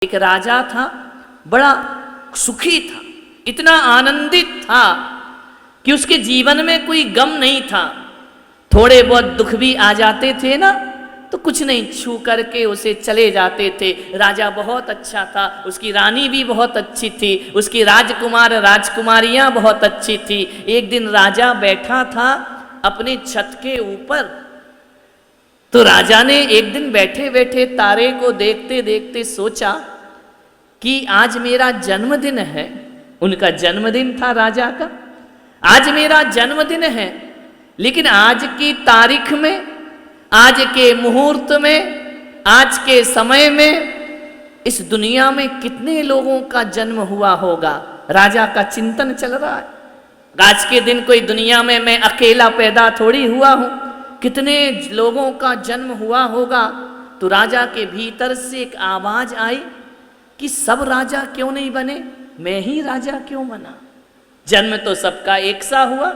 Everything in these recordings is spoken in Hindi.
एक राजा था, बड़ा सुखी था, इतना आनंदित था कि उसके जीवन में कोई गम नहीं था। थोड़े बहुत दुख भी आ जाते थे ना, तो कुछ नहीं, छू करके उसे चले जाते थे। राजा बहुत अच्छा था, उसकी रानी भी बहुत अच्छी थी, उसकी राजकुमार राजकुमारियां बहुत अच्छी थी। एक दिन राजा बैठा था अपने छत के ऊपर, तो राजा ने एक दिन बैठे बैठे तारे को देखते देखते सोचा कि आज मेरा जन्मदिन है। उनका जन्मदिन था राजा का। आज मेरा जन्मदिन है, लेकिन आज की तारीख में, आज के मुहूर्त में, आज के समय में इस दुनिया में कितने लोगों का जन्म हुआ होगा। राजा का चिंतन चल रहा है। आज के दिन कोई दुनिया में मैं अकेला पैदा थोड़ी हुआ हूं, कितने लोगों का जन्म हुआ होगा। तो राजा के भीतर से एक आवाज आई कि सब राजा क्यों नहीं बने, मैं ही राजा क्यों बना। जन्म तो सबका एक सा हुआ,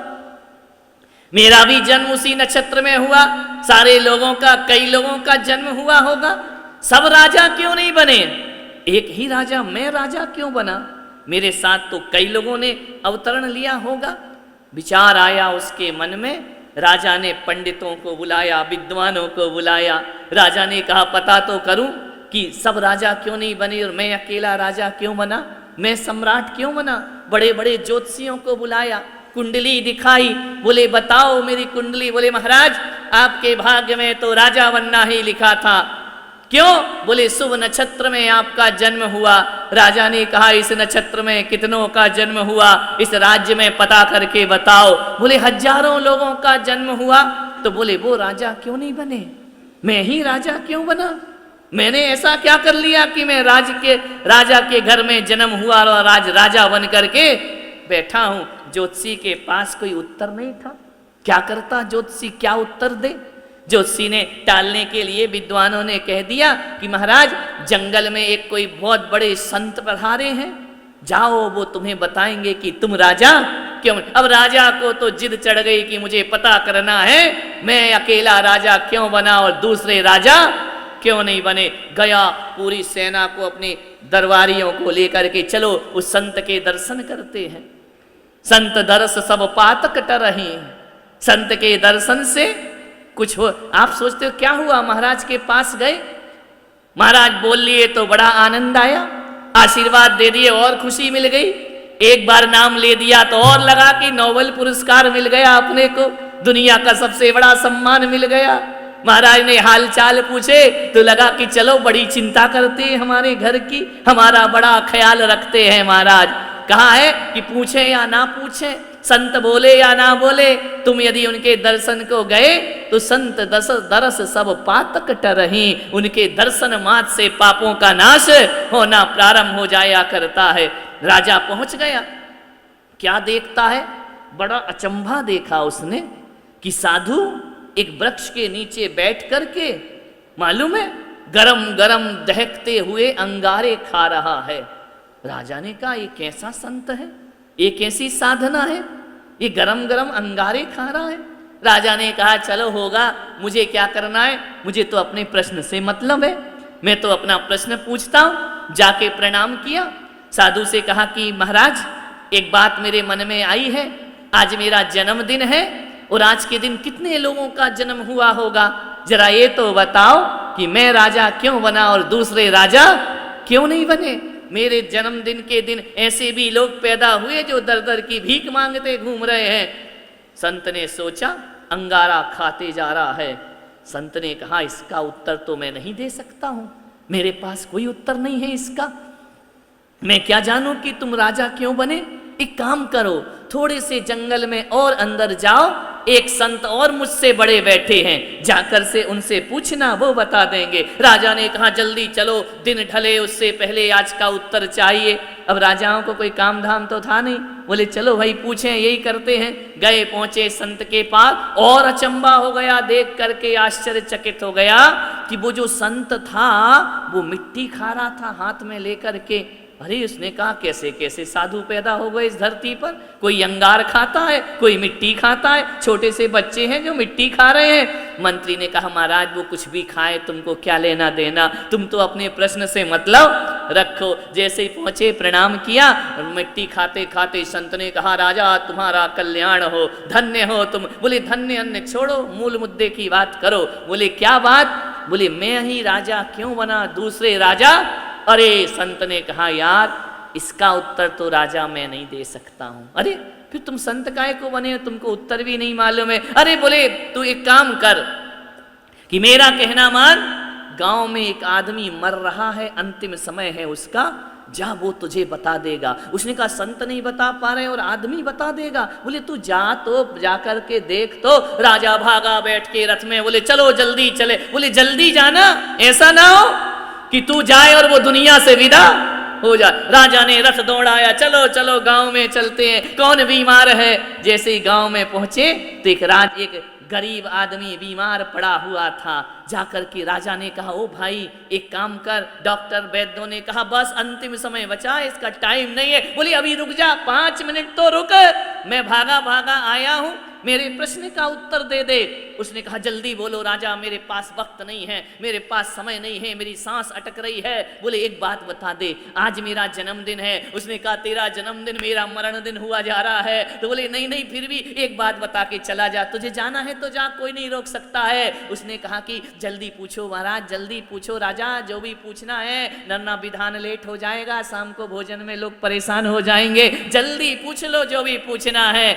मेरा भी जन्म उसी नक्षत्र में हुआ, सारे लोगों का, कई लोगों का जन्म हुआ होगा, सब राजा क्यों नहीं बने, एक ही राजा, मैं राजा क्यों बना। मेरे साथ तो कई लोगों ने अवतरण लिया होगा। विचार आया उसके मन में। राजा ने पंडितों को बुलाया, विद्वानों को बुलाया। राजा ने कहा पता तो करूं कि सब राजा क्यों नहीं बने और मैं अकेला राजा क्यों बना, मैं सम्राट क्यों बना। बड़े बड़े ज्योतिषियों को बुलाया, कुंडली दिखाई, बोले बताओ मेरी कुंडली। बोले महाराज आपके भाग्य में तो राजा बनना ही लिखा था। क्यों? बोले शुभ नक्षत्र में आपका जन्म हुआ। राजा ने कहा इस नक्षत्र में कितनों का जन्म हुआ, इस राज्य में पता करके बताओ। बोले हजारों लोगों का जन्म हुआ। तो बोले वो राजा क्यों नहीं बने, मैं ही राजा क्यों बना। मैंने ऐसा क्या कर लिया कि मैं राजा के घर में जन्म हुआ और आज राजा बन करके बैठा हूं। ज्योतिषी के पास कोई उत्तर नहीं था। क्या करता ज्योतिषी, क्या उत्तर दे। ज्योतिषी ने टालने के लिए विद्वानों ने कह दिया कि महाराज जंगल में एक कोई बहुत बड़े संत पधारे हैं, जाओ वो तुम्हें बताएंगे कि तुम राजा क्यों। अब राजा को तो जिद चढ़ गई कि मुझे पता करना है मैं अकेला राजा क्यों बना और दूसरे राजा क्यों नहीं बने। गया, पूरी सेना को, अपने दरबारियों को लेकर के चलो उस संत के दर्शन करते हैं। संत दर्श सब पातक टरहि, संत के दर्शन से कुछ हो। आप सोचते हो क्या हुआ, महाराज के पास गए, महाराज बोल लिए तो बड़ा आनंद आया, आशीर्वाद दे दिए और खुशी मिल गई। एक बार नाम ले दिया तो और लगा कि नोबेल पुरस्कार मिल गया अपने को, दुनिया का सबसे बड़ा सम्मान मिल गया। महाराज ने हाल चाल पूछे तो लगा कि चलो बड़ी चिंता करते हैं हमारे घर की, हमारा बड़ा ख्याल रखते हैं महाराज। कहा है कि पूछे या ना पूछे, संत बोले या ना बोले, तुम यदि उनके दर्शन को गए तो संत दरस सब पातक टरहि, उनके दर्शन मात्र से पापों का नाश होना प्रारंभ हो जाया करता है। राजा पहुंच गया, क्या देखता है, बड़ा अचंभा देखा उसने कि साधु एक वृक्ष के नीचे बैठ करके, मालूम है, गरम गरम दहकते हुए अंगारे खा रहा है। राजा ने कहा ये कैसा संत है, ये कैसी साधना है, ये गरम गरम अंगारे खा रहा है। राजा ने कहा चलो होगा, मुझे क्या करना है, मुझे तो अपने प्रश्न से मतलब है, मैं तो अपना प्रश्न पूछता हूं। जाके प्रणाम किया, साधु से कहा कि महाराज एक बात मेरे मन में आई है, आज मेरा जन्मदिन है और आज के दिन कितने लोगों का जन्म हुआ होगा, जरा ये तो बताओ कि मैं राजा क्यों बना और दूसरे राजा क्यों नहीं बने। मेरे जन्मदिन के दिन ऐसे भी लोग पैदा हुए जो दर दर की भीख मांगते घूम रहे हैं। संत ने सोचा अंगारा खाते जा रहा है। संत ने कहा इसका उत्तर तो मैं नहीं दे सकता हूं, मेरे पास कोई उत्तर नहीं है इसका। मैं क्या जानूं कि तुम राजा क्यों बने। एक काम करो, थोड़े से जंगल में और अंदर जाओ, एक संत और मुझसे बड़े बैठे हैं, जाकर से उनसे पूछना, वो बता देंगे। राजा ने कहा जल्दी चलो, दिन ढले उससे पहले आज का उत्तर चाहिए। अब राजाओं को कोई काम धाम तो था नहीं, बोले चलो भाई पूछें, यही करते हैं। गए, पहुंचे संत के पास और अचंबा हो गया, देख करके आश्चर्यचकित हो गया कि वो जो संत था वो मिट्टी खा रहा था हाथ में लेकर के। अरे उसने कहा कैसे कैसे साधु पैदा हो गए इस धरती पर, कोई अंगार खाता है, कोई मिट्टी खाता है, छोटे से बच्चे हैं जो मिट्टी खा रहे हैं। मंत्री ने कहा महाराज वो कुछ भी खाए तुमको क्या लेना देना, तुम तो अपने प्रश्न से मतलब रखो। जैसे ही पहुंचे प्रणाम किया, मिट्टी खाते खाते संत ने कहा राजा तुम्हारा कल्याण हो, धन्य हो तुम। बोले धन्य अन्य छोड़ो, मूल मुद्दे की बात करो। बोले क्या बात? बोले मैं ही राजा क्यों बना, दूसरे राजा? अरे संत ने कहा यार इसका उत्तर तो राजा मैं नहीं दे सकता हूं। अरे फिर तुम संत काहे को बने, तुमको उत्तर भी नहीं मालूम है? अरे बोले तू एक काम कर कि मेरा कहना मान, गांव में एक आदमी मर रहा है, अंतिम समय है उसका, जा वो तुझे बता देगा। उसने कहा संत नहीं बता पा रहे और आदमी बता देगा। बोले तू जा तो जा करके देख तो। राजा भागा बैठ के रथ में, बोले चलो जल्दी चले। बोले जल्दी जाना, ऐसा ना हो कि तू जाए और वो दुनिया से विदा हो जाए। राजा ने रथ दौड़ाया, चलो चलो गांव में चलते हैं, कौन बीमार है। जैसे ही गांव में पहुंचे तो एक गरीब आदमी बीमार पड़ा हुआ था। जाकर के राजा ने कहा ओ भाई एक काम कर, डॉक्टर वैद्यों ने कहा बस अंतिम समय बचा, इसका टाइम नहीं है। बोले अभी रुक जा, 5 मिनट तो रुक, मैं भागा भागा आया हूं, मेरे प्रश्न का उत्तर दे दे। उसने कहा जल्दी बोलो राजा, मेरे पास वक्त नहीं है, मेरे पास समय नहीं है, मेरी सांस अटक रही है। बोले एक बात बता दे, आज मेरा जन्मदिन है। उसने कहा तेरा जन्मदिन मेरा मरण दिन हुआ जा रहा है। तो बोले नहीं नहीं फिर भी एक बात बता के चला जा, तुझे जाना है तो जा, कोई नहीं रोक सकता है। उसने कहा कि जल्दी पूछो महाराज, जल्दी पूछो राजा, जो भी पूछना है, नन्ना विधान लेट हो जाएगा, शाम को भोजन में लोग परेशान हो जाएंगे, जल्दी पूछ लो जो भी पूछना है।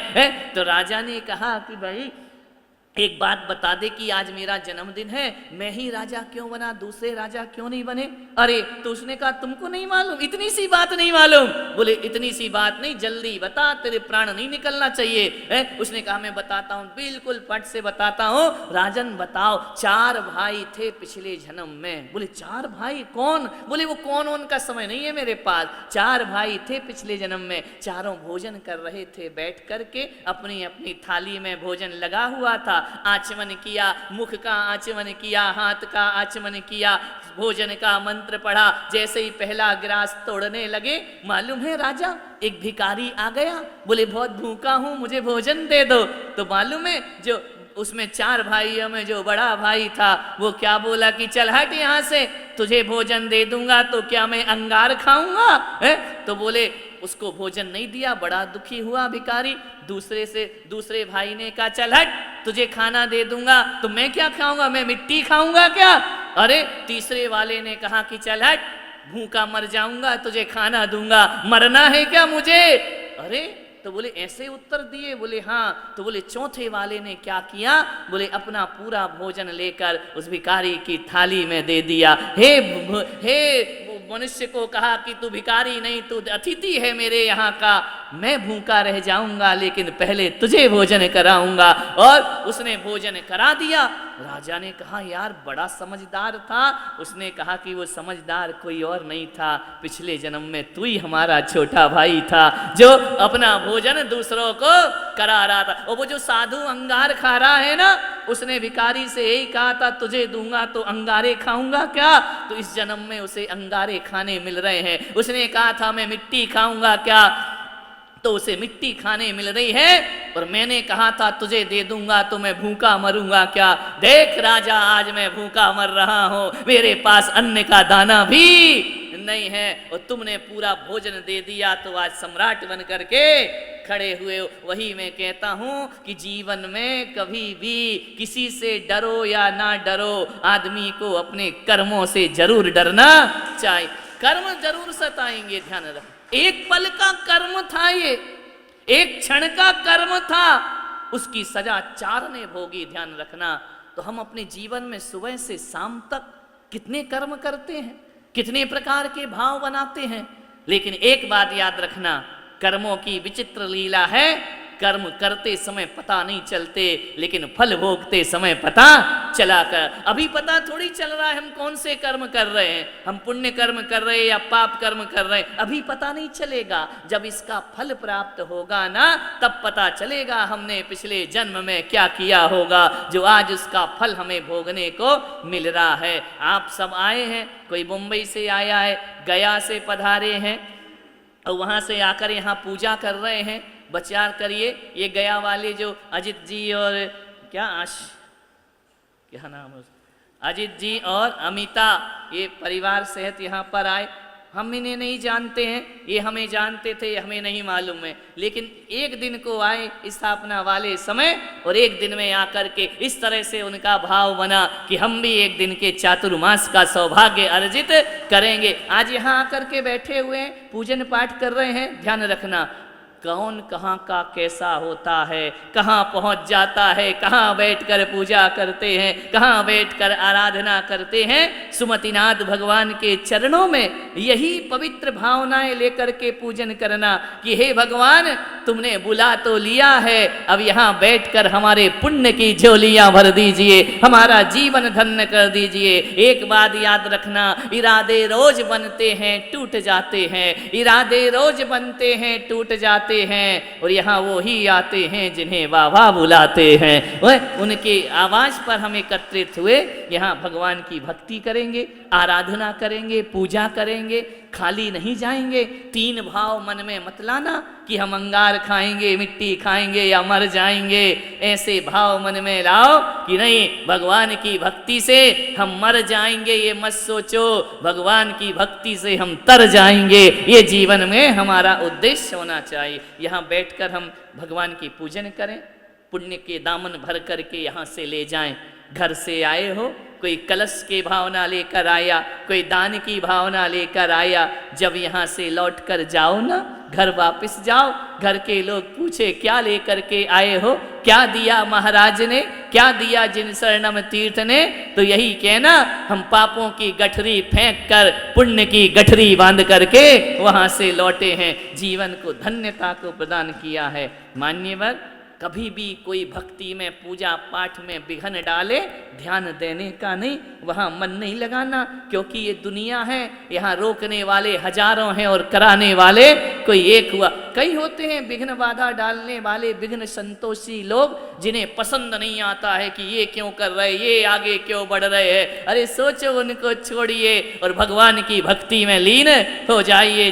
तो राजा ने कहा कि भाई एक बात बता दे कि आज मेरा जन्मदिन है, मैं ही राजा क्यों बना, दूसरे राजा क्यों नहीं बने? अरे तो उसने कहा तुमको नहीं मालूम, इतनी सी बात नहीं मालूम? बोले इतनी सी बात नहीं, जल्दी बता, तेरे प्राण नहीं निकलना चाहिए है? उसने कहा मैं बताता हूँ, बिल्कुल पट से बताता हूँ। राजन बताओ, 4 भाई थे पिछले जन्म में। बोले 4 भाई कौन? बोले वो कौन उनका समय नहीं है मेरे पास। 4 भाई थे पिछले जन्म में, चारों भोजन कर रहे थे बैठ करके, अपनी अपनी थाली में भोजन लगा हुआ था। आचमन किया, मुख का आचमन किया, हाथ का आचमन किया, भोजन का मंत्र पढ़ा। जैसे ही पहला गिलास तोड़ने लगे, मालूम है राजा एक भिखारी आ गया। बोले बहुत भूखा हूं, मुझे भोजन दे दो। तो मालूम है जो उसमें 4 भाइयों में जो बड़ा भाई था वो क्या बोला कि चल हट यहाँ से, तुझे भोजन दे दूंगा तो क्या मैं अंगार खाऊंगा? तो बोले उसको भोजन नहीं दिया, बड़ा दुखी हुआ भिखारी। दूसरे भाई ने कहा चल हट, तुझे खाना दे दूंगा तो मैं क्या खाऊंगा, मैं मिट्टी खाऊंगा क्या? अरे तीसरे वाले ने कहा कि चल हट, भूखा मर जाऊंगा, तुझे खाना दूंगा, मरना है क्या मुझे? अरे तो बोले ऐसे उत्तर दिए? बोले हाँ। तो बोले चौथे वाले ने क्या किया? बोले अपना पूरा भोजन लेकर उस भिखारी की थाली में दे दिया। हे मनुष्य को कहा कि तू भिखारी नहीं, तू अतिथि है मेरे यहाँ का, मैं भूखा रह जाऊंगा लेकिन पहले तुझे भोजन कराऊंगा। और उसने भोजन करा दिया। राजा ने कहा यार बड़ा समझदार था। उसने कहा कि वो समझदार कोई और नहीं था, पिछले जन्म में तू ही हमारा छोटा भाई था जो अपना भोजन दूसरों को करा रहा था। और वो जो साधु अंगार खा रहा है ना, उसने भिखारी से यही कहा था तुझे दूंगा तो अंगारे खाऊंगा क्या? तो इस जन्म में उसे अंगारे खाने मिल रहे हैं। उसने कहा था मैं मिट्टी खाऊंगा क्या, तो उसे मिट्टी खाने मिल रही है। और मैंने कहा था तुझे दे दूंगा तो मैं भूखा मरूंगा क्या? देख राजा आज मैं भूखा मर रहा हूं, मेरे पास अन्न का दाना भी नहीं है और तुमने पूरा भोजन दे दिया तो आज सम्राट बन करके खड़े हुए। वही मैं कहता हूं कि जीवन में कभी भी किसी से डरो या ना डरो, आदमी को अपने कर्मों से जरूर डरना चाहिए। कर्म जरूर सताएंगे, ध्यान रख। एक पल का कर्म था ये, एक क्षण का कर्म था, उसकी सजा 4 ने भोगी, ध्यान रखना। तो हम अपने जीवन में सुबह से शाम तक कितने कर्म करते हैं, कितने प्रकार के भाव बनाते हैं। लेकिन एक बात याद रखना, कर्मों की विचित्र लीला है, कर्म करते समय पता नहीं चलते, लेकिन फल भोगते समय पता चला कर। अभी पता थोड़ी चल रहा है हम कौन से कर्म कर रहे हैं, हम पुण्य कर्म कर रहे हैं या पाप कर्म कर रहे हैं, अभी पता नहीं चलेगा। जब इसका फल प्राप्त होगा ना, तब पता चलेगा हमने पिछले जन्म में क्या किया होगा, जो आज उसका फल हमें भोगने को मिल रहा है। आप सब आए हैं, कोई मुंबई से आया है, गया से पधारे हैं और वहां से आकर यहाँ पूजा कर रहे हैं। विचार करिए, ये गया वाले जो अजित जी और क्या नाम है, अजित जी और अमिता, ये परिवार सहित यहाँ पर आए। हम इन्हें नहीं जानते हैं, ये हमें जानते थे, हमें नहीं मालूम है, लेकिन एक दिन को आए स्थापना वाले समय और एक दिन में आकर के इस तरह से उनका भाव बना कि हम भी एक दिन के चातुर्मास का सौभाग्य अर्जित करेंगे। आज यहाँ आकर के बैठे हुए हैं, पूजन पाठ कर रहे हैं। ध्यान रखना, कौन कहाँ का कैसा होता है, कहाँ पहुँच जाता है, कहाँ बैठकर पूजा करते हैं, कहाँ बैठकर आराधना करते हैं। सुमतिनाथ भगवान के चरणों में यही पवित्र भावनाएं लेकर के पूजन करना कि हे भगवान, तुमने बुला तो लिया है, अब यहाँ बैठकर हमारे पुण्य की झोलियाँ भर दीजिए, हमारा जीवन धन्य कर दीजिए। एक बात याद रखना, इरादे रोज बनते हैं टूट जाते हैं, इरादे रोज बनते हैं टूट जाते हैं, और यहाँ वो ही आते हैं जिन्हें बाबा बुलाते हैं। वह उनके आवाज पर हम एकत्रित हुए, यहाँ भगवान की भक्ति करेंगे, आराधना करेंगे, पूजा करेंगे, खाली नहीं जाएंगे। तीन भाव मन में मत लाना कि हम अंगार खाएंगे, मिट्टी खाएंगे या मर जाएंगे। ऐसे भाव मन में लाओ कि नहीं, भगवान की भक्ति से हम मर जाएंगे, ये मत सोचो, भगवान की भक्ति से हम तर जाएंगे। ये जीवन में हमारा उद्देश्य होना चाहिए। यहाँ बैठकर हम भगवान की पूजन करें, पुण्य के दामन भर करके यहाँ से ले जाएं। घर से आए हो, कोई कलश की भावना लेकर आया, कोई दान की भावना लेकर आया। जब यहाँ से लौट कर जाओ ना, घर वापस जाओ, घर के लोग पूछे क्या लेकर के आए हो, क्या दिया महाराज ने, क्या दिया जिन शरणम तीर्थ ने, तो यही कहना हम पापों की गठरी फेंक कर पुण्य की गठरी बांध करके वहाँ से लौटे हैं, जीवन को धन्यता को प्रदान किया है। मान्यवर, कभी भी कोई भक्ति में, पूजा पाठ में विघ्न डाले, ध्यान देने का नहीं, वहाँ मन नहीं लगाना, क्योंकि ये दुनिया है, यहाँ रोकने वाले हजारों हैं और कराने वाले कोई एक हुआ। कई होते हैं विघ्न बाधा डालने वाले, विघ्न संतोषी लोग, जिन्हें पसंद नहीं आता है कि ये क्यों कर रहे, ये आगे क्यों बढ़ रहे हैं। अरे सोचो, उनको छोड़िए और भगवान की भक्ति में लीन हो जाइए।